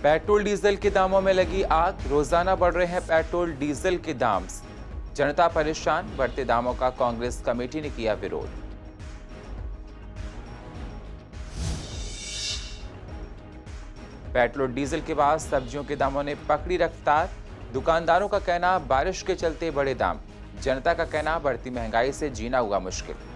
Petrol diesel के दामों में लगी आग। रोजाना बढ़ रहे हैं पेट्रोल डीजल के दाम। जनता परेशान। बढ़ते दामों का कांग्रेस कमेटी ने किया विरोध। पेट्रोल डीजल के बाद सब्जियों के दामों ने पकड़ी रफ्तार। दुकानदारों का कहना बारिश के चलते बढ़े दाम। जनता का कहना बढ़ती महंगाई से जीना हुआ मुश्किल।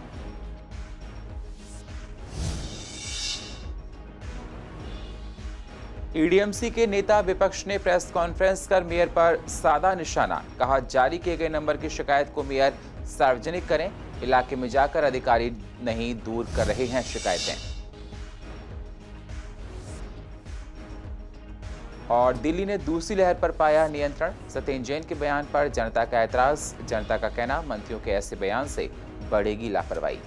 ईडीएमसी के नेता विपक्ष ने प्रेस कॉन्फ्रेंस कर मेयर पर साधा निशाना। कहा, जारी किए गए नंबर की शिकायत को मेयर सार्वजनिक करें। इलाके में जाकर अधिकारी नहीं दूर कर रहे हैं शिकायतें। और दिल्ली ने दूसरी लहर पर पाया नियंत्रण। सत्येंद्र जैन के बयान पर जनता का ऐतराज। जनता का कहना, मंत्रियों के ऐसे बयान से बढ़ेगी लापरवाही।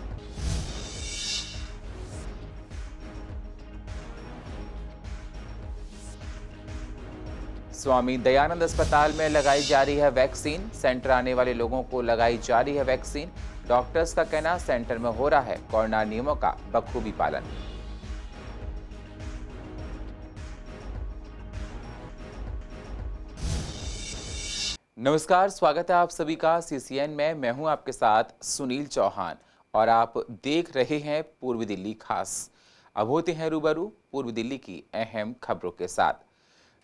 स्वामी दयानंद अस्पताल में लगाई जा रही है वैक्सीन। सेंटर आने वाले लोगों को लगाई जा रही है वैक्सीन। डॉक्टर्स का कहना, सेंटर में हो रहा है कोरोना नियमों का बखूबी पालन। नमस्कार, स्वागत है आप सभी का सीसीएन में। मैं हूं आपके साथ सुनील चौहान और आप देख रहे हैं पूर्वी दिल्ली खास। अब होते हैं रूबरू पूर्वी दिल्ली की अहम खबरों के साथ।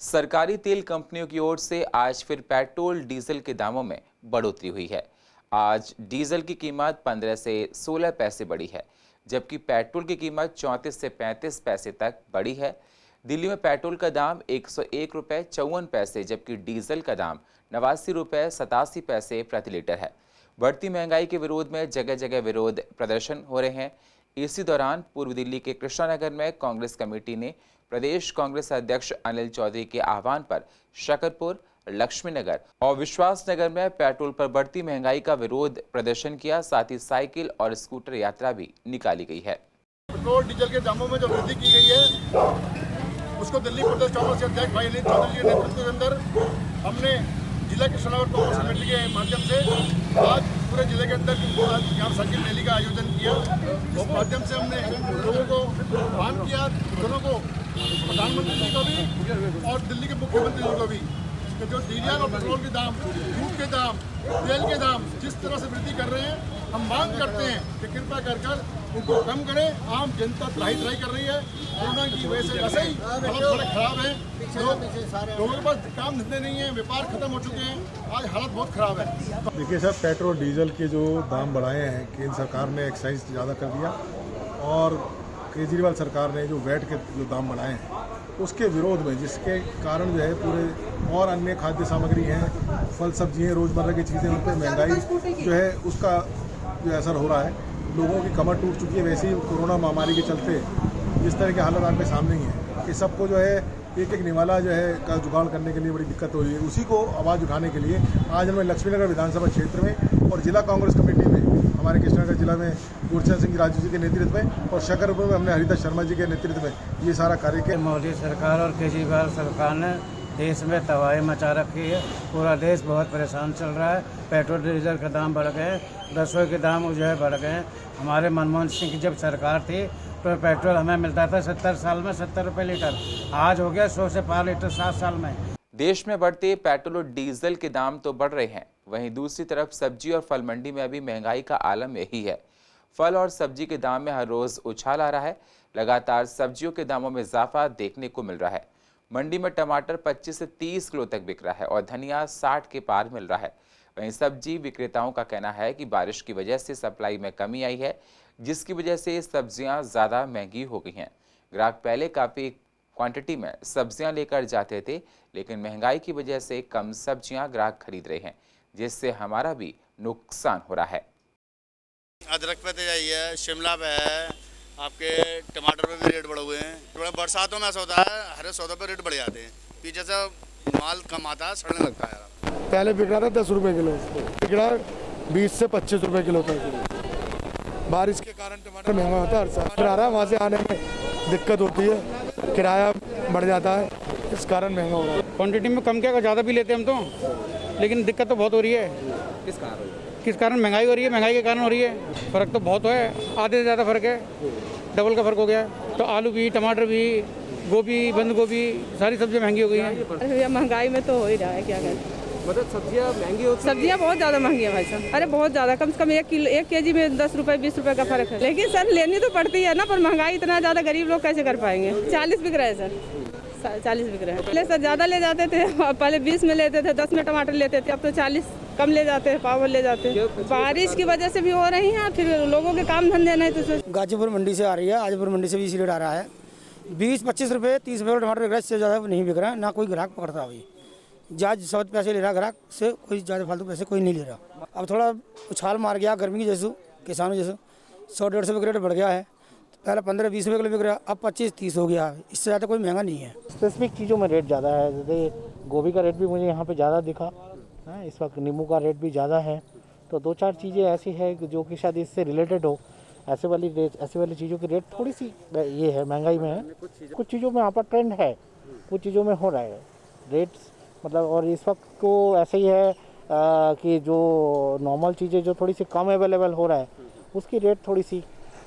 सरकारी तेल कंपनियों की ओर से आज फिर पेट्रोल डीजल के दामों में बढ़ोतरी हुई है। आज डीजल की कीमत 15 से 16 पैसे बढ़ी है, जबकि पेट्रोल की कीमत 34 से 35 पैसे तक बढ़ी है। दिल्ली में पेट्रोल का दाम 101 रुपये 54 पैसे, जबकि डीजल का दाम 89 रुपये 87 पैसे प्रति लीटर है। बढ़ती महंगाई के विरोध में जगह जगह विरोध प्रदर्शन हो रहे हैं। इसी दौरान पूर्व दिल्ली के कृष्णानगर में कांग्रेस कमेटी ने प्रदेश कांग्रेस अध्यक्ष अनिल चौधरी के आह्वान पर शकरपुर, लक्ष्मीनगर और विश्वास नगर में पेट्रोल पर बढ़ती महंगाई का विरोध प्रदर्शन किया। साथ ही साइकिल और स्कूटर यात्रा भी निकाली गई है। पेट्रोल डीजल के दामों में जो वृद्धि की गई है, उसको दिल्ली प्रदेश कांग्रेस के अध्यक्ष भाई अनिल चौधरी के नेतृत्व के अंदर हमने जिला कृष्णानगर कांग्रेस कमेटी के माध्यम से आज पूरे जिले के अंदर ग्राम साइकिल रैली का आयोजन किया। उस माध्यम से हमने लोगों को आह्वान किया, दोनों को, प्रधानमंत्री जी को भी और दिल्ली के मुख्यमंत्री जी को भी, कि जो डीजल और पेट्रोल के दाम, दूध के दाम, तेल के दाम जिस तरह से वृद्धि कर रहे हैं, हम मांग करते हैं कि कृपया कर उनको कम करें। आम जनता त्राही कर रही है। कोरोना की वजह से वैसे ही हालत बड़े खराब है। लोगों के पास काम धंधे नहीं है, व्यापार खत्म हो चुके हैं। आज हालत बहुत खराब है। देखिए साहब, पेट्रोल डीजल के जो दाम बढ़ाए हैं, केंद्र सरकार ने एक्साइज ज़्यादा कर दिया और केजरीवाल सरकार ने जो वैट के जो दाम बढ़ाए हैं उसके विरोध में, जिसके कारण जो है पूरे और अन्य खाद्य सामग्री हैं, फल सब्जियाँ, रोज़मर्रा की चीज़ें, उन पर महंगाई जो है उसका जो असर हो रहा है। लोगों की कमर टूट चुकी है। वैसे ही कोरोना महामारी के चलते जिस तरह के हालत आपके सामने ही है कि सबको जो है एक निवाला जो है का जुगाड़ करने के लिए बड़ी दिक्कत हो रही है। उसी को आवाज़ उठाने के लिए आज हमें लक्ष्मीनगर विधानसभा क्षेत्र में और जिला कांग्रेस कमेटी में, हमारे कृष्णानगर जिला में गुरचरण सिंह राजू जी के नेतृत्व में और शकरपुर में हमने हरिदास शर्मा जी के नेतृत्व में ये सारा कार्य किया। मोदी सरकार और केजरीवाल सरकार ने देश में तबाही मचा रखी है। पूरा देश बहुत परेशान चल रहा है। पेट्रोल डीजल के दाम बढ़ गए, रसोई के दाम जो है बढ़ गए। हमारे मनमोहन सिंह की जब सरकार थी तो पेट्रोल हमें मिलता था 70 साल में 70 रुपये लीटर, आज हो गया 100 से पार लीटर 7 साल में। देश में बढ़ते पेट्रोल और डीजल के दाम तो बढ़ रहे हैं, वहीं दूसरी तरफ सब्जी और फल मंडी में अभी महंगाई का आलम यही है। फल और सब्जी के दाम में हर रोज उछाल आ रहा है। लगातार सब्जियों के दामों में इजाफा देखने को मिल रहा है। मंडी में टमाटर 25 से 30 किलो तक बिक रहा है और धनिया 60 के पार मिल रहा है। वहीं सब्जी विक्रेताओं का कहना है कि बारिश की वजह से सप्लाई में कमी आई है, जिसकी वजह से सब्जियां ज़्यादा महंगी हो गई हैं। ग्राहक पहले काफ़ी क्वांटिटी में सब्जियां लेकर जाते थे, लेकिन महंगाई की वजह से कम सब्जियां ग्राहक खरीद रहे हैं, जिससे हमारा भी नुकसान हो रहा है। अदरक पे तो यही है, शिमला पे है, आपके टमाटर पे भी रेट बढ़े हुए हैं। बरसातों में ऐसा होता है, हरे सौदों पे रेट बढ़ जाते हैं। पीछे से माल कम आता है, सड़ने लगता है। पहले बिक रहा था 10 रुपये किलो, बिक रहा 20 से 25 रुपये किलो तक। बारिश के कारण टमाटर महंगा होता है, हर साल आ रहा है। वहाँ से आने में दिक्कत होती है, किराया बढ़ जाता है, इस कारण महंगा हो रहा है। क्वांटिटी में कम क्या, ज़्यादा भी लेते हम तो, लेकिन दिक्कत तो बहुत हो रही है। किस कारण महंगाई हो रही है? महंगाई के कारण हो रही है। फ़र्क तो बहुत है, आधे से ज़्यादा फ़र्क है, डबल का फ़र्क हो गया है। तो आलू भी, टमाटर भी, गोभी, बंद गोभी, सारी सब्जियां महंगी हो गई हैं। अरे भैया महंगाई में तो हो ही रहा है, क्या करें। मतलब सब्जियां महंगी होती हैं? सब्जियां बहुत ज़्यादा महंगी है भाई साहब। अरे बहुत ज़्यादा, कम से कम 1 केजी में 10 रुपये 20 रुपये का फ़र्क है। लेकिन सर लेनी तो पड़ती है ना, पर महंगाई इतना ज़्यादा, गरीब लोग कैसे कर पाएंगे। 40 बिक रहा है सर, 40 बिक रहा है। पहले सर ज़्यादा ले जाते थे, पहले 20 में लेते थे, 10 में टमाटर लेते थे, अब तो 40 कम ले जाते हैं, पाव ले जाते हैं। बारिश की वजह से भी हो रही है, फिर लोगों के काम धंधे नहीं तो। गाजीपुर मंडी से आ रही है, आजपुर मंडी से भी इसी रेट आ रहा है। 20-25 रुपये 30 रुपये टमाटर बिक रहा है, इससे ज़्यादा नहीं बिक रहा है। ना कोई ग्राहक पकड़ता अभी, ज्यादा 100 पैसे ले रहा ग्राहक से, कोई ज़्यादा फालतू पैसे कोई नहीं ले रहा। अब थोड़ा उछाल मार गया गर्मी की जैसे, किसानों जैसे 100-150 रुपये रेट बढ़ गया है। पहले 15-20 रुपये किलो बिक रहा, अब 25-30 हो गया। इससे ज़्यादा कोई महंगा नहीं है। स्पेसिफिक चीज़ों में रेट ज़्यादा है, जैसे गोभी का रेट भी मुझे यहाँ पे ज़्यादा दिखा है, इस वक्त नींबू का रेट भी ज़्यादा है। तो 2-4 चीज़ें ऐसी है जो कि शायद इससे रिलेटेड हो, ऐसे वाली चीज़ों की रेट थोड़ी सी ये है, महंगाई में है। कुछ चीज़ों में यहाँ पर ट्रेंड है, कुछ चीज़ों में हो रहा है रेट्स, मतलब। और इस वक्त को ऐसे ही है कि जो नॉर्मल चीज़ें जो थोड़ी सी कम अवेलेबल हो रहा है, उसकी रेट थोड़ी सी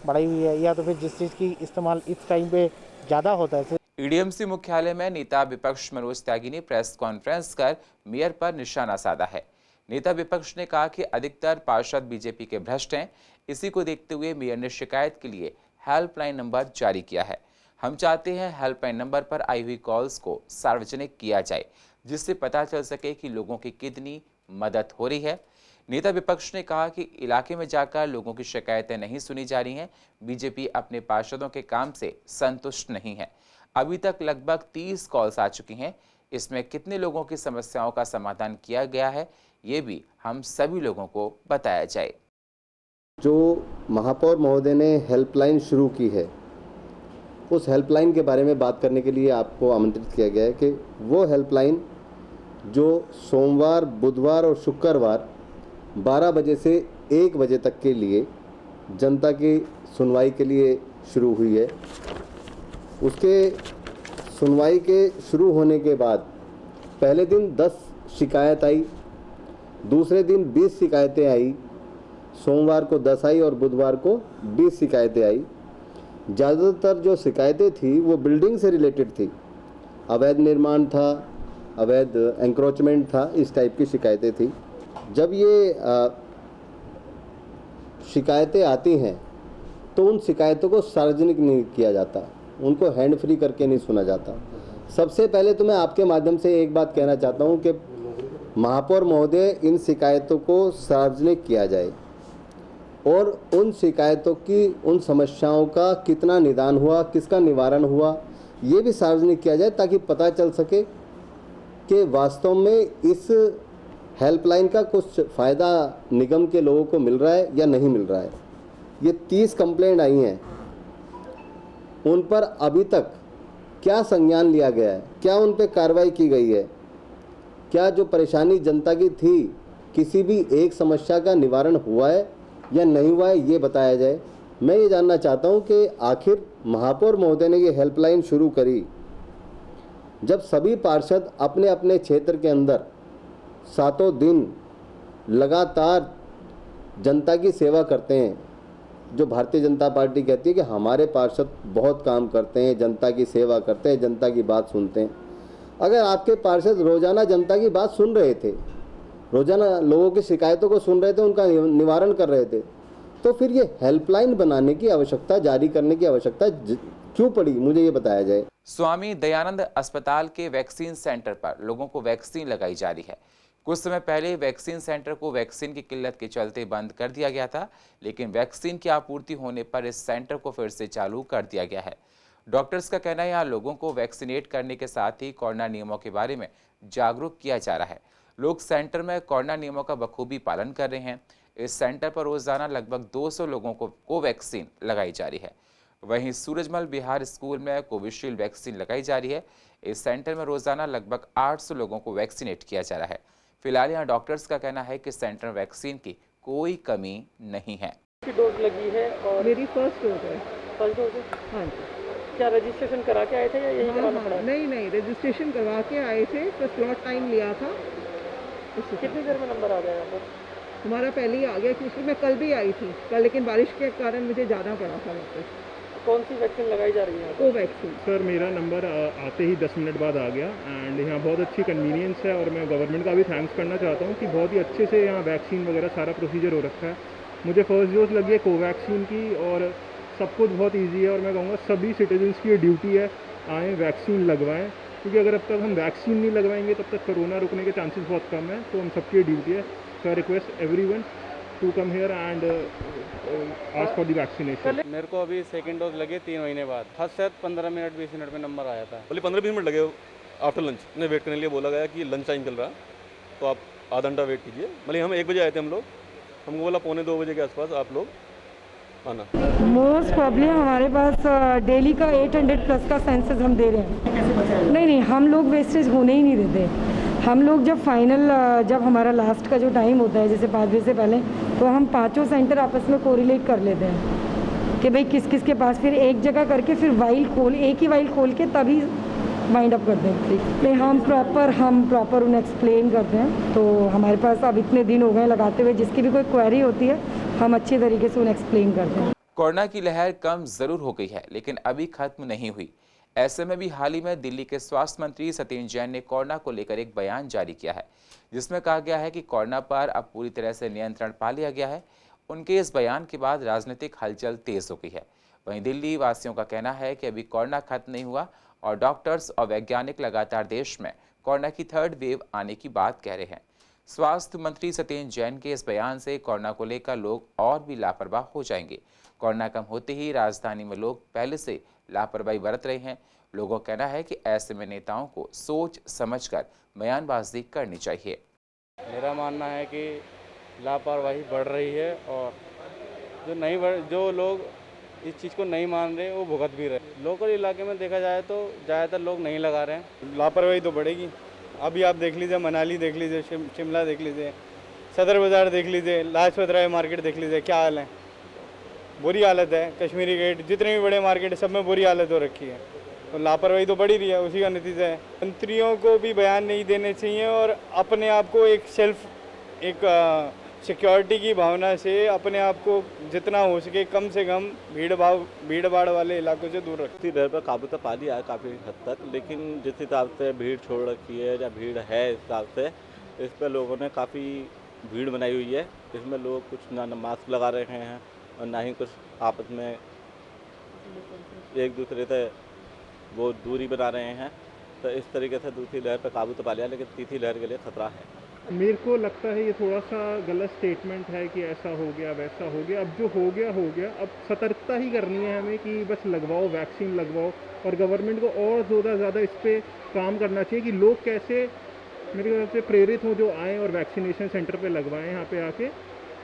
बढ़ाई हुई है, या तो फिर जिस चीज़ की इस्तेमाल इस टाइम पे ज़्यादा होता है। ईडीएमसी मुख्यालय में नेता विपक्ष मनोज त्यागी ने प्रेस कॉन्फ्रेंस कर मेयर पर निशाना साधा है। नेता विपक्ष ने कहा कि अधिकतर पार्षद बीजेपी के भ्रष्ट हैं। इसी को देखते हुए मेयर ने शिकायत के लिए हेल्पलाइन नंबर जारी किया है। हम चाहते हैं हेल्पलाइन नंबर पर आई हुई कॉल्स को सार्वजनिक किया जाए, जिससे पता चल सके कि लोगों की कितनी मदद हो रही है। नेता विपक्ष ने कहा कि इलाके में जाकर लोगों की शिकायतें नहीं सुनी जा रही हैं। बीजेपी अपने पार्षदों के काम से संतुष्ट नहीं है। अभी तक लगभग 30 कॉल्स आ चुकी हैं। इसमें कितने लोगों की समस्याओं का समाधान किया गया है, ये भी हम सभी लोगों को बताया जाए। जो महापौर महोदय ने हेल्पलाइन शुरू की है, उस हेल्पलाइन के बारे में बात करने के लिए आपको आमंत्रित किया गया है कि वो हेल्पलाइन जो सोमवार, बुधवार और शुक्रवार 12 बजे से 1 बजे तक के लिए जनता की सुनवाई के लिए शुरू हुई है, उसके सुनवाई के शुरू होने के बाद पहले दिन 10 शिकायत आई, दूसरे दिन 20 शिकायतें आई, सोमवार को 10 आई और बुधवार को 20 शिकायतें आई। ज़्यादातर जो शिकायतें थी वो बिल्डिंग से रिलेटेड थी, अवैध निर्माण था, अवैध एंक्रोचमेंट था, इस टाइप की शिकायतें थी। जब ये शिकायतें आती हैं तो उन शिकायतों को सार्वजनिक नहीं किया जाता, उनको हैंड फ्री करके नहीं सुना जाता। सबसे पहले तो मैं आपके माध्यम से एक बात कहना चाहता हूं कि महापौर महोदय, इन शिकायतों को सार्वजनिक किया जाए और उन शिकायतों की, उन समस्याओं का कितना निदान हुआ, किसका निवारण हुआ, ये भी सार्वजनिक किया जाए, ताकि पता चल सके कि वास्तव में इस हेल्पलाइन का कुछ फ़ायदा निगम के लोगों को मिल रहा है या नहीं मिल रहा है। ये 30 कंप्लेंट आई हैं, उन पर अभी तक क्या संज्ञान लिया गया है, क्या उन पर कार्रवाई की गई है, क्या जो परेशानी जनता की थी, किसी भी एक समस्या का निवारण हुआ है या नहीं हुआ है, ये बताया जाए। मैं ये जानना चाहता हूँ कि आखिर महापौर महोदय ने ये हेल्पलाइन शुरू करी जब सभी पार्षद अपने अपने क्षेत्र के अंदर 7 दिन लगातार जनता की सेवा करते हैं। जो भारतीय जनता पार्टी कहती है कि हमारे पार्षद बहुत काम करते हैं, जनता की सेवा करते हैं, जनता की बात सुनते हैं। अगर आपके पार्षद रोज़ाना जनता की बात सुन रहे थे, रोज़ाना लोगों की शिकायतों को सुन रहे थे, उनका निवारण कर रहे थे, तो फिर ये हेल्पलाइन बनाने की आवश्यकता, जारी करने की आवश्यकता क्यों पड़ी, मुझे ये बताया जाए। स्वामी दयानंद अस्पताल के वैक्सीन सेंटर पर लोगों को वैक्सीन लगाई जा रही है। कुछ समय पहले वैक्सीन सेंटर को वैक्सीन की किल्लत के चलते बंद कर दिया गया था, लेकिन वैक्सीन की आपूर्ति होने पर इस सेंटर को फिर से चालू कर दिया गया है। डॉक्टर्स का कहना है यहाँ लोगों को वैक्सीनेट करने के साथ ही कोरोना नियमों के बारे में जागरूक किया जा रहा है। लोग सेंटर में कोरोना नियमों का बखूबी पालन कर रहे हैं। इस सेंटर पर रोजाना लगभग 200 लोगों को कोवैक्सीन लगाई जा रही है। वहीं सूरजमल बिहार स्कूल में कोविशील्ड वैक्सीन लगाई जा रही है। इस सेंटर में रोजाना लगभग 800 लोगों को वैक्सीनेट किया जा रहा है। फिलहाल यहाँ डॉक्टर्स का कहना है कि सेंटर वैक्सीन की कोई कमी नहीं है। डोज लगी है और मेरी फर्स्ट डोज है। फर्स्ट डोज है? हाँ जी। क्या रजिस्ट्रेशन करा के आए थे या यही करवाना पड़ा? नहीं, रजिस्ट्रेशन करवा के आए थे, तो स्लॉट टाइम लिया था। कितनी देर में नंबर आ गया यहाँ पर? हमारा पहले ही आ गया, क्योंकि मैं कल भी आई थी कल, लेकिन बारिश के कारण मुझे जाना पड़ा था वापस। कौन सी वैक्सीन लगाई जा रही है? कोवैक्सीन। सर मेरा नंबर आते ही 10 मिनट बाद आ गया एंड यहाँ बहुत अच्छी कन्वीनियंस है और मैं गवर्नमेंट का भी थैंक्स करना चाहता हूँ कि बहुत ही अच्छे से यहाँ वैक्सीन वगैरह सारा प्रोसीजर हो रखा है। मुझे फर्स्ट डोज लगी है कोवैक्सीन की और सब कुछ बहुत ईजी है और मैं कहूँगा सभी सिटीजन्स की ये ड्यूटी है आएँ वैक्सीन लगवाएँ, क्योंकि अगर अब तक हम वैक्सीन नहीं लगवाएंगे तब तक कोरोना रुकने के चांसेस बहुत कम है। तो हम सबकी ड्यूटी है। So I request everyone to come here and ask for the vaccination. मेरे को अभी सेकंड डोज लगे 3 महीने बाद। फर्स्ट शायद 15 मिनट 20 मिनट में नंबर आया था। बोले 15-20 मिनट लगे आफ्टर लंच। ने वेट करने के लिए बोला गया कि लंच टाइम चल रहा है तो आप आधा घंटा वेट कीजिए। मतलब हम 1 बजे आए थे हम लोग, हमको बोला 1:45 बजे के आसपास आप लोग आना। मोस्ट प्रॉब्लम हमारे पास डेली का 800 प्लस का सेंसस हम दे रहे हैं। नहीं, हम लोग वेस्टेज होने ही नहीं देते। हम लोग जब फाइनल जब हमारा लास्ट का जो टाइम होता है जैसे 5 बजे से पहले, तो हम पांचों सेंटर आपस में कोरिलेट कर लेते हैं कि भाई किस किस के पास, फिर एक जगह करके फिर एक ही वाइल खोल के तभी वाइंड अप करते हैं। नहीं, हम प्रॉपर उन्हें एक्सप्लेन करते हैं। तो हमारे पास अब इतने दिन हो गए लगाते हुए, जिसकी भी कोई क्वेरी होती है हम अच्छे तरीके से उन्हें एक्सप्लेन करते हैं। कोरोना की लहर कम जरूर हो गई है लेकिन अभी खत्म नहीं हुई। ऐसे में भी हाल ही में दिल्ली के स्वास्थ्य मंत्री सत्येंद्र जैन ने कोरोना को लेकर एक बयान जारी किया है जिसमें कहा गया है कि कोरोना पर अब पूरी तरह से नियंत्रण पा लिया गया है। उनके इस बयान के बाद राजनीतिक हलचल तेज हो गई है। वहीं दिल्ली वासियों का कहना है कि अभी कोरोना खत्म नहीं हुआ और डॉक्टर्स और वैज्ञानिक लगातार देश में कोरोना की 3rd वेव आने की बात कह रहे हैं। स्वास्थ्य मंत्री सत्येंद्र जैन के इस बयान से कोरोना को लेकर लोग और भी लापरवाह हो जाएंगे। कोरोना कम होते ही राजधानी में लोग पहले से लापरवाही बरत रहे हैं। लोगों का कहना है कि ऐसे में नेताओं को सोच समझकर बयानबाजी करनी चाहिए। मेरा मानना है कि लापरवाही बढ़ रही है और जो लोग इस चीज़ को नहीं मान रहे वो भुगत भी रहे। लोकल इलाके में देखा जाए तो ज़्यादातर लोग नहीं लगा रहे हैं। लापरवाही तो बढ़ेगी। अभी आप देख लीजिए, मनाली देख लीजिए, शिमला देख लीजिए, सदर बाज़ार देख लीजिए, लाजपत राय मार्केट देख लीजिए, क्या हाल है। बुरी हालत है। कश्मीरी गेट, जितने भी बड़े मार्केट सब में बुरी हालत हो रखी है। तो लापरवाही तो बढ़ ही रही है, उसी का नतीजा है। मंत्रियों को भी बयान नहीं देने चाहिए और अपने आप को एक सिक्योरिटी की भावना से अपने आप को जितना हो सके कम से कम भीड़ भाड़ वाले इलाकों से दूर रखती। लहर पर काबू तो पा लिया है काफ़ी हद तक, लेकिन जिस हिसाब से भीड़ छोड़ रखी है या भीड़ है इस हिसाब से इस पर लोगों ने काफ़ी भीड़ बनाई हुई है। इसमें लोग कुछ ना मास्क लगा रहे हैं और ना ही कुछ आपस में एक दूसरे से वो दूरी बना रहे हैं। तो इस तरीके से दूसरी लहर पर काबू तो पा लिया, लेकिन तीसरी लहर के लिए खतरा है। मेरे को लगता है ये थोड़ा सा गलत स्टेटमेंट है कि ऐसा हो गया वैसा हो गया। अब जो हो गया, अब सतर्कता ही करनी है हमें कि बस लगवाओ, वैक्सीन लगवाओ। और गवर्नमेंट को और ज़्यादा इस पर काम करना चाहिए कि लोग कैसे मेरे ख्याल से प्रेरित हों, जो आएँ और वैक्सीनेशन सेंटर पे लगवाएं यहाँ पे आके।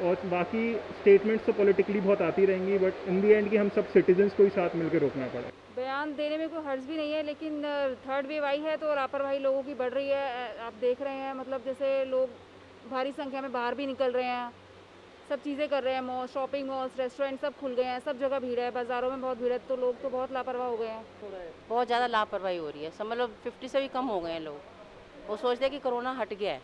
और बाकी स्टेटमेंट्स तो पॉलिटिकली बहुत आती रहेंगी, बट इन दी एंड की हम सब सिटीजन्स को ही साथ मिलकर रोकना पड़े। बयान देने में कोई हर्ज भी नहीं है, लेकिन 3rd वेव आई है तो लापरवाही लोगों की बढ़ रही है। आप देख रहे हैं, मतलब जैसे लोग भारी संख्या में बाहर भी निकल रहे हैं, सब चीज़ें कर रहे हैं। मॉल, शॉपिंग मॉल्स, रेस्टोरेंट सब खुल गए हैं, सब जगह भीड़ है, बाज़ारों में बहुत भीड़ है। तो लोग तो बहुत लापरवाह हो गए हैं। बहुत ज़्यादा लापरवाही हो रही है। समझ लो 50 से भी कम हो गए हैं लोग। वो सोचते हैं कि कोरोना हट गया है,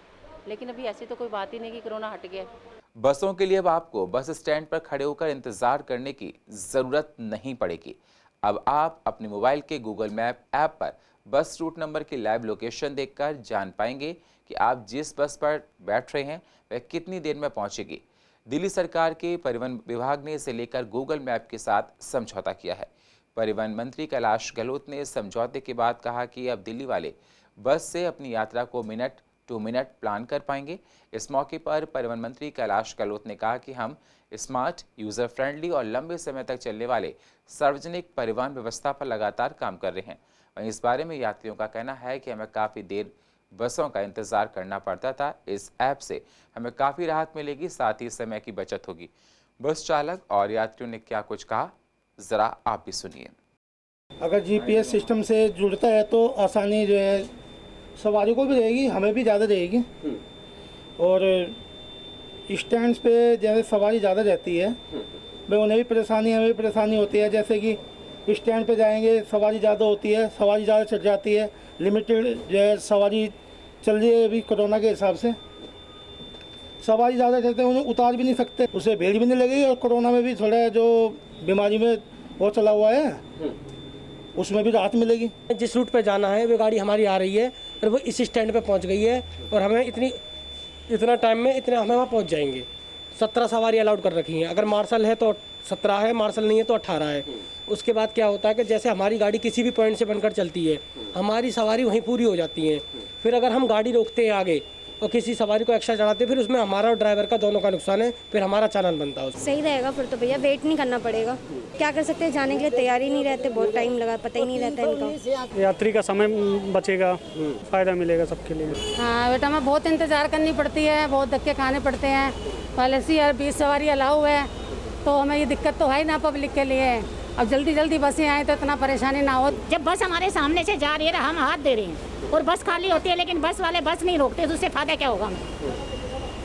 लेकिन अभी ऐसी तो कोई बात ही नहीं कि कोरोना हट गया है। बसों के लिए अब आपको बस स्टैंड पर खड़े होकर इंतजार करने की ज़रूरत नहीं पड़ेगी। अब आप अपने मोबाइल के गूगल मैप ऐप पर बस रूट नंबर की लाइव लोकेशन देखकर जान पाएंगे कि आप जिस बस पर बैठ रहे हैं वह कितनी देर में पहुंचेगी। दिल्ली सरकार के परिवहन विभाग ने इसे लेकर गूगल मैप के साथ समझौता किया है। परिवहन मंत्री कैलाश गहलोत ने समझौते के बाद कहा कि अब दिल्ली वाले बस से अपनी यात्रा को मिनट टू मिनट प्लान कर पाएंगे। इस मौके पर परिवहन मंत्री कैलाश गहलोत ने कहा कि हम स्मार्ट, यूज़र फ्रेंडली और लंबे समय तक चलने वाले सार्वजनिक परिवहन व्यवस्था पर लगातार काम कर रहे हैं। वहीं इस बारे में यात्रियों का कहना है कि हमें काफ़ी देर बसों का इंतज़ार करना पड़ता था। इस ऐप से हमें काफ़ी राहत मिलेगी, साथ ही समय की बचत होगी। बस चालक और यात्रियों ने क्या कुछ कहा, ज़रा आप भी सुनिए। अगर GPS सिस्टम से जुड़ता है तो आसानी जो है सवारी को भी रहेगी, हमें भी ज़्यादा रहेगी। और स्टैंड्स पे जैसे सवारी ज़्यादा रहती है, भाई उन्हें भी परेशानी, हमें भी परेशानी होती है। जैसे कि स्टैंड पे जाएंगे, सवारी ज़्यादा होती है, सवारी ज़्यादा चढ़ जाती है, लिमिटेड जो है सवारी चल रही है अभी कोरोना के हिसाब से। सवारी ज़्यादा चलते हैं, उन्हें उतार भी नहीं सकते, उससे भीड़ भी नहीं लगेगी और कोरोना में भी थोड़ा जो बीमारी में वो चला हुआ है, उसमें भी राहत मिलेगी। जिस रूट पे जाना है वो गाड़ी हमारी आ रही है और वो इस स्टैंड पे पहुंच गई है और हमें इतना टाइम में हम वहाँ पहुंच जाएंगे। 17 सवारी अलाउड कर रखी हैं, अगर मार्शल है तो 17 है, मार्शल नहीं है तो 18 है। उसके बाद क्या होता है कि जैसे हमारी गाड़ी किसी भी पॉइंट से बनकर चलती है, हमारी सवारी वहीं पूरी हो जाती है। फिर अगर हम गाड़ी रोकते हैं आगे और किसी सवारी को एक्स्ट्रा चढ़ाते हैं, फिर उसमें हमारा और ड्राइवर का दोनों का नुकसान है, फिर हमारा चालान बनता है। सही रहेगा फिर तो भैया, वेट नहीं करना पड़ेगा। क्या कर सकते हैं, जाने के लिए तैयार ही नहीं रहते, बहुत टाइम लगा, पता ही नहीं रहता इनका। यात्री का समय बचेगा, फ़ायदा मिलेगा सबके लिए। हाँ बेटा, हमें बहुत इंतज़ार करनी पड़ती है, बहुत धक्के खाने पड़ते हैं। पहले से 20 सवारी अलाउ है तो हमें ये दिक्कत तो है ही ना पब्लिक के लिए। अब जल्दी जल्दी बसें आए तो इतना परेशानी ना हो। जब बस हमारे सामने से जा रही है, हम हाथ दे रहे हैं और बस खाली होती है, लेकिन बस वाले बस नहीं रोकते, तो उससे फ़ायदा क्या होगा हमें?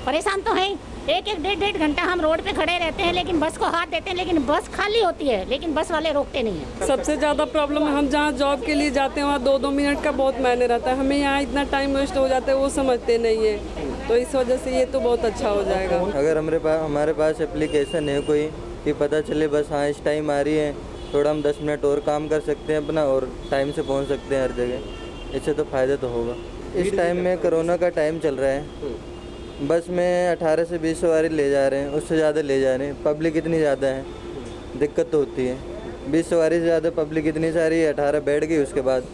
परेशान तो हैं। एक डेढ़ घंटा हम रोड पे खड़े रहते हैं, लेकिन बस को हाथ देते हैं, लेकिन बस खाली होती है, लेकिन बस वाले रोकते नहीं हैं। सबसे ज़्यादा प्रॉब्लम है, हम जहाँ जॉब के लिए जाते हैं वहाँ 2-2 मिनट का बहुत मायने रहता है। हमें यहाँ इतना टाइम वेस्ट हो जाता है, वो समझते नहीं है। तो इस वजह से ये तो बहुत अच्छा हो जाएगा अगर हमारे पास एप्लीकेशन है कोई कि पता चले बस हाँ इस टाइम आ रही है, थोड़ा हम 10 मिनट और काम कर सकते हैं अपना और टाइम से पहुँच सकते हैं हर जगह। इससे तो फ़ायदा तो होगा। इस टाइम में कोरोना का टाइम चल रहा है, बस में 18 से 20 सवारी ले जा रहे हैं, उससे ज़्यादा ले जा रहे हैं। पब्लिक इतनी ज़्यादा है, दिक्कत तो होती है। 20 सवारी से ज़्यादा पब्लिक इतनी सारी है, 18 बैठ गई, उसके बाद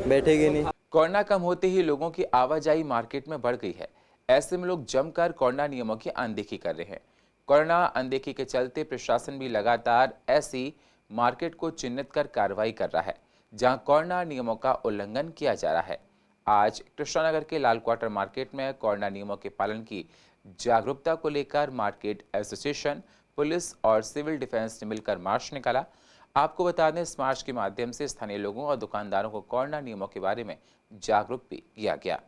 बैठेगी नहीं। कोरोना कम होते ही लोगों की आवाजाही मार्केट में बढ़ गई है। ऐसे में लोग जमकर कोरोना नियमों की अनदेखी कर रहे हैं। कोरोना अनदेखी के चलते प्रशासन भी लगातार ऐसी मार्केट को चिन्हित कर कार्रवाई कर रहा है जहां कोरोना नियमों का उल्लंघन किया जा रहा है। आज कृष्णानगर के लाल क्वार्टर मार्केट में कोरोना नियमों के पालन की जागरूकता को लेकर मार्केट एसोसिएशन, पुलिस और सिविल डिफेंस ने मिलकर मार्च निकाला। आपको बता दें, इस मार्च के माध्यम से स्थानीय लोगों और दुकानदारों को कोरोना नियमों के बारे में जागरूक भी किया गया।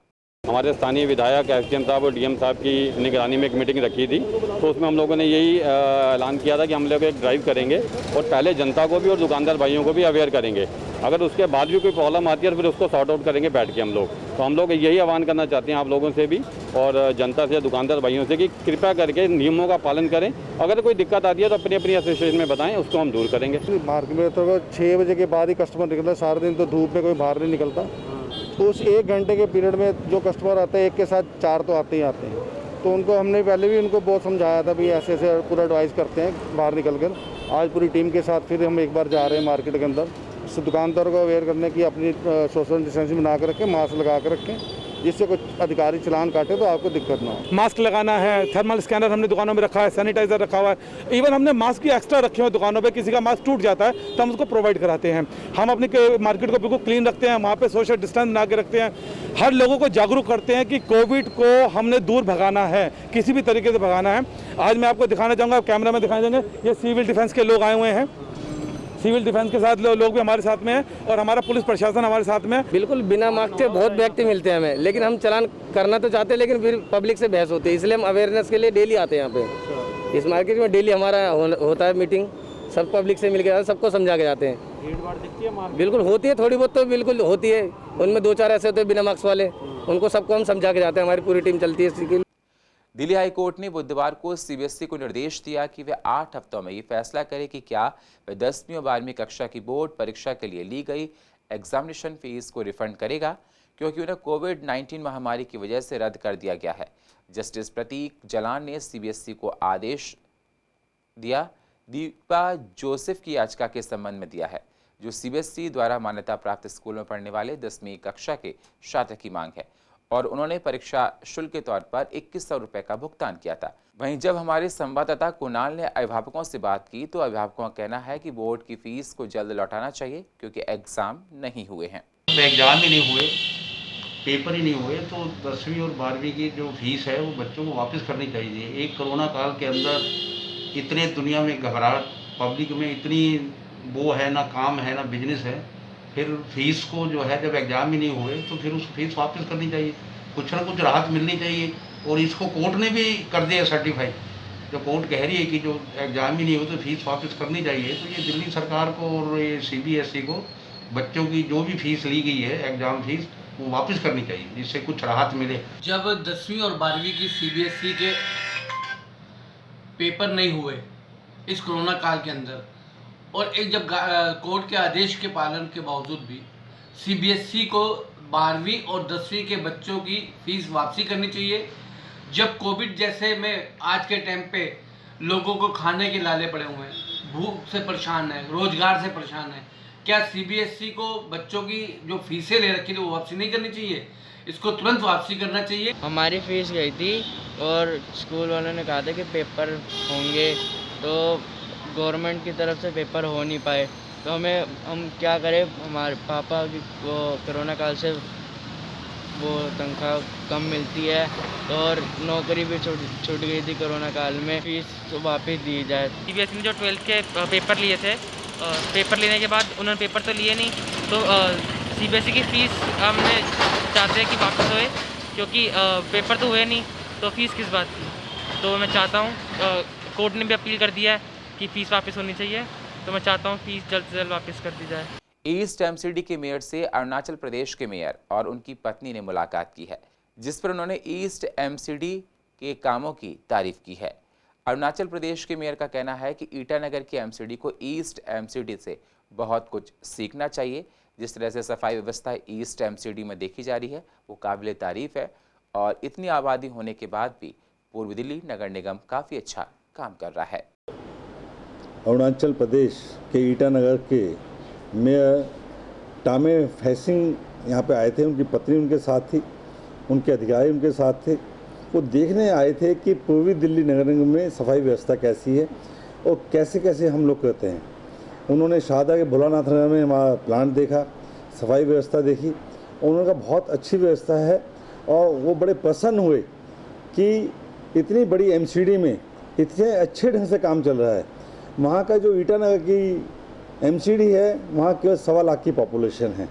हमारे स्थानीय विधायक एसडीएम साहब और डीएम साहब की निगरानी में एक मीटिंग रखी थी, तो उसमें हम लोगों ने यही ऐलान किया था कि हम लोग एक ड्राइव करेंगे और पहले जनता को भी और दुकानदार भाइयों को भी अवेयर करेंगे। अगर उसके बाद भी कोई प्रॉब्लम आती है तो फिर उसको सॉर्ट आउट करेंगे बैठ के हम लोग। तो हम लोग यही आह्वान करना चाहते हैं आप लोगों से भी और जनता से, दुकानदार भाइयों से कि कृपया करके नियमों का पालन करें। अगर कोई दिक्कत आती है तो अपनी अपनी एसोसिएशन में बताएं, उसको हम दूर करेंगे। मार्केट में तो 6 बजे के बाद ही कस्टमर निकलता है, सारे दिन तो धूप में कोई बाहर नहीं निकलता। उस 1 घंटे के पीरियड में जो कस्टमर आते हैं, एक के साथ 4 तो आते ही आते हैं। तो उनको हमने पहले भी उनको बहुत समझाया था भी ऐसे ऐसे पूरा एडवाइस करते हैं बाहर निकल कर। आज पूरी टीम के साथ फिर हम एक बार जा रहे हैं मार्केट के अंदर, दुकानदारों को अवेयर करने की, अपनी सोशल डिस्टेंसिंग बना कर रखें, मास्क लगा कर रखें, जिससे कुछ अधिकारी चालान काटे तो आपको दिक्कत ना हो। मास्क लगाना है, थर्मल स्कैनर हमने दुकानों में रखा है, सैनिटाइजर रखा हुआ है, इवन हमने मास्क भी एक्स्ट्रा रखे हुए दुकानों पे। किसी का मास्क टूट जाता है तो हम उसको प्रोवाइड कराते हैं। हम अपनी मार्केट को बिल्कुल क्लीन रखते हैं, वहाँ पे सोशल डिस्टेंस बना के रखते हैं। हर लोगों को जागरूक करते हैं कि कोविड को हमने दूर भगाना है, किसी भी तरीके से भगाना है। आज मैं आपको दिखाना चाहूँगा, कैमरा में दिखाने जाएंगे, ये सिविल डिफेंस के लोग आए हुए हैं। सिविल डिफेंस के साथ लोग भी हमारे साथ में हैं और हमारा पुलिस प्रशासन हमारे साथ में है। बिल्कुल बिना मास्क के बहुत व्यक्ति मिलते हैं हमें, लेकिन हम चालान करना तो चाहते हैं, लेकिन फिर पब्लिक से बहस होती है, इसलिए हम अवेयरनेस के लिए डेली आते हैं यहाँ पे। इस मार्केट में डेली हमारा होता है मीटिंग, सब पब्लिक से मिलकर सबको समझा के जाते हैं। भीड़ भाड़ दिखती है? बिल्कुल होती है, थोड़ी बहुत तो बिल्कुल होती है। उनमें 2-4 ऐसे होते हैं बिना मास्क वाले, उनको सबको हम समझा के जाते हैं। हमारी पूरी टीम चलती है। दिल्ली हाई कोर्ट ने बुधवार को सीबीएसई को निर्देश दिया कि वे 8 हफ्तों में ये फैसला करे कि क्या वे 10वीं और 12वीं कक्षा की बोर्ड परीक्षा के लिए ली गई एग्जामिनेशन फीस को रिफंड करेगा, क्योंकि उन्हें कोविड-19 महामारी की वजह से रद्द कर दिया गया है। जस्टिस प्रतीक जलान ने सीबीएसई को आदेश दिया दीपा जोसेफ की याचिका के संबंध में दिया है, जो सीबीएसई द्वारा मान्यता प्राप्त स्कूलों में पढ़ने वाले 10वीं कक्षा के छात्र की मांग है और उन्होंने परीक्षा शुल्क के तौर पर 2100 रुपये का भुगतान किया था। वहीं जब हमारे संवाददाता कुणाल ने अभिभावकों से बात की तो अभिभावकों का कहना है कि बोर्ड की फीस को जल्द लौटाना चाहिए, क्योंकि एग्जाम नहीं हुए हैं। एग्जाम ही नहीं हुए, पेपर ही नहीं हुए, तो 10वीं और 12वीं की जो फीस है वो बच्चों को वापस करनी चाहिए। एक कोरोना काल के अंदर इतने दुनिया में घबराहट, पब्लिक में इतनी वो है, ना काम है ना बिजनेस है, फिर फीस को जो है जब एग्ज़ाम ही नहीं हुए तो फिर उस फीस वापस करनी चाहिए, कुछ ना कुछ राहत मिलनी चाहिए। और इसको कोर्ट ने भी कर दिया सर्टिफाई, जो कोर्ट कह रही है कि जो एग्ज़ाम ही नहीं हुए तो फीस वापस करनी चाहिए। तो ये दिल्ली सरकार को और ये सीबीएसई को बच्चों की जो भी फीस ली गई है एग्ज़ाम फीस वो वापस करनी चाहिए, जिससे कुछ राहत मिले। जब 10वीं और 12वीं की सीबीएसई के पेपर नहीं हुए इस कोरोना काल के अंदर, और एक जब कोर्ट के आदेश के पालन के बावजूद भी CBSE को 12वीं और 10वीं के बच्चों की फीस वापसी करनी चाहिए। जब कोविड जैसे में आज के टाइम पे लोगों को खाने के लाले पड़े हुए हैं, भूख से परेशान है, रोजगार से परेशान है, क्या CBSE को बच्चों की जो फीसें ले रखी थी वो वापसी नहीं करनी चाहिए? इसको तुरंत वापसी करना चाहिए। हमारी फीस गई थी और स्कूल वालों ने कहा था कि पेपर होंगे, तो गवर्नमेंट की तरफ से पेपर हो नहीं पाए, तो हम क्या करें। हमारे पापा की वो कोरोना काल से वो तनख्वाह कम मिलती है और नौकरी भी छूट गई थी कोरोना काल में, फीस तो वापस दी जाए। CBSE ने जो 12th के पेपर लिए थे, पेपर लेने के बाद उन्होंने पेपर तो लिए नहीं, तो CBSE की फ़ीस हमने चाहते हैं कि वापस होए, क्योंकि पेपर तो हुए नहीं तो फीस किस बात की। तो मैं चाहता हूँ, कोर्ट ने भी अपील कर दिया है कि फ़ीस वापस होनी चाहिए, तो मैं चाहता हूँ फीस जल्द से जल्द वापस कर दी जाए। ईस्ट MCD के मेयर से अरुणाचल प्रदेश के मेयर और उनकी पत्नी ने मुलाकात की है, जिस पर उन्होंने ईस्ट MCD के कामों की तारीफ की है। अरुणाचल प्रदेश के मेयर का कहना है कि ईटानगर की MCD को ईस्ट MCD से बहुत कुछ सीखना चाहिए। जिस तरह से सफाई व्यवस्था ईस्ट MCD में देखी जा रही है वो काबिल तारीफ है, और इतनी आबादी होने के बाद भी पूर्वी दिल्ली नगर निगम काफ़ी अच्छा काम कर रहा है। अरुणाचल प्रदेश के ईटानगर के मेयर टामे फैसिंग यहाँ पे आए थे, उनकी पत्नी उनके साथ थी, उनके अधिकारी उनके साथ थे। वो देखने आए थे कि पूर्वी दिल्ली नगर निगम में सफाई व्यवस्था कैसी है और कैसे कैसे हम लोग करते हैं। उन्होंने शारदा के भोलानाथ नगर में हमारा प्लांट देखा, सफाई व्यवस्था देखी, और उन्होंने कहा बहुत अच्छी व्यवस्था है, और वो बड़े प्रसन्न हुए कि इतनी बड़ी MCD में इतने अच्छे ढंग से काम चल रहा है। वहाँ का जो ईटानगर की MCD है, वहाँ केवल 1.25 लाख की पॉपुलेशन है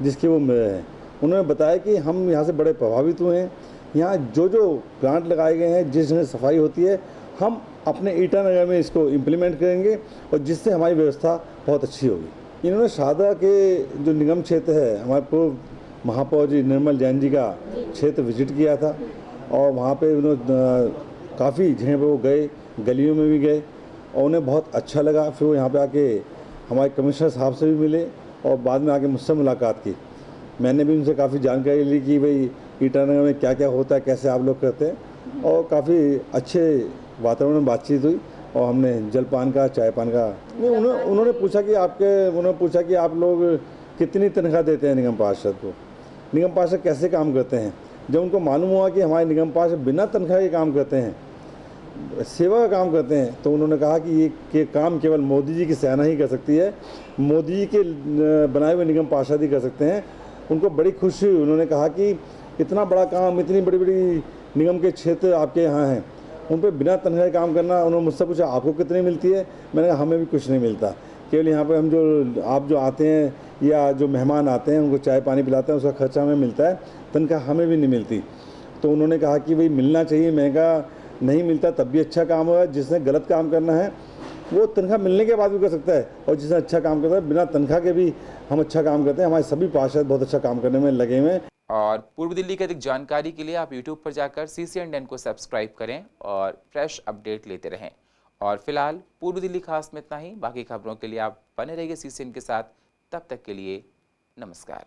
जिसके वो मेयर हैं। उन्होंने बताया कि हम यहाँ से बड़े प्रभावित हुए हैं। यहाँ जो जो प्लांट लगाए गए हैं, जिस जगह सफाई होती है, हम अपने ईटानगर में इसको इम्प्लीमेंट करेंगे और जिससे हमारी व्यवस्था बहुत अच्छी होगी। इन्होंने शारदा के जो निगम क्षेत्र है, हमारे पूर्व महापौर जी निर्मल जैन जी का क्षेत्र विजिट किया था, और वहाँ पे उन्होंने काफ़ी जगह पे वो गए, गलियों में भी गए, और उन्हें बहुत अच्छा लगा। फिर वो यहाँ पे आके हमारे कमिश्नर साहब से भी मिले और बाद में आके मुझसे मुलाकात की। मैंने भी उनसे काफ़ी जानकारी ली कि भाई ईटानगर में क्या क्या होता है, कैसे आप लोग करते हैं, और काफ़ी अच्छे वातावरण में बातचीत हुई, और हमने जलपान का, चाय पान का। उन्होंने पूछा कि आप लोग कितनी तनख्वाह देते हैं निगम पार्षद को, निगम पार्षद कैसे काम करते हैं। जब उनको मालूम हुआ कि हमारे निगम पार्षद बिना तनख्वाह के काम करते हैं, सेवा का काम करते हैं, तो उन्होंने कहा कि ये काम केवल मोदी जी की सेना ही कर सकती है, मोदी जी के बनाए हुए निगम पार्षद ही कर सकते हैं। उनको बड़ी खुशी हुई। उन्होंने कहा कि इतना बड़ा काम, इतनी बड़ी बड़ी निगम के क्षेत्र आपके यहाँ हैं, उन पर बिना तनख्वाह काम करना। उन्होंने मुझसे पूछा आपको कितनी मिलती है, मैंने कहा हमें भी कुछ नहीं मिलता, केवल यहाँ पे हम आप जो आते हैं या जो मेहमान आते हैं उनको चाय पानी पिलाते हैं, उसका खर्चा हमें मिलता है, तनख्वाह हमें भी नहीं मिलती। तो उन्होंने कहा कि भाई मिलना चाहिए। मैं कहा नहीं मिलता तब भी अच्छा काम होगा। जिसने गलत काम करना है वो तनख्वाह मिलने के बाद भी कर सकता है, और जिसने अच्छा काम करता है बिना तनख्वाह के भी हम अच्छा काम करते हैं। हमारे सभी पार्षद बहुत अच्छा काम करने में लगे हुए हैं। और पूर्व दिल्ली की अधिक जानकारी के लिए आप YouTube पर जाकर CCNN को सब्सक्राइब करें और फ्रेश अपडेट लेते रहें। और फिलहाल पूर्व दिल्ली खास में इतना ही। बाकी खबरों के लिए आप बने रहिए CCN के साथ। तब तक के लिए नमस्कार।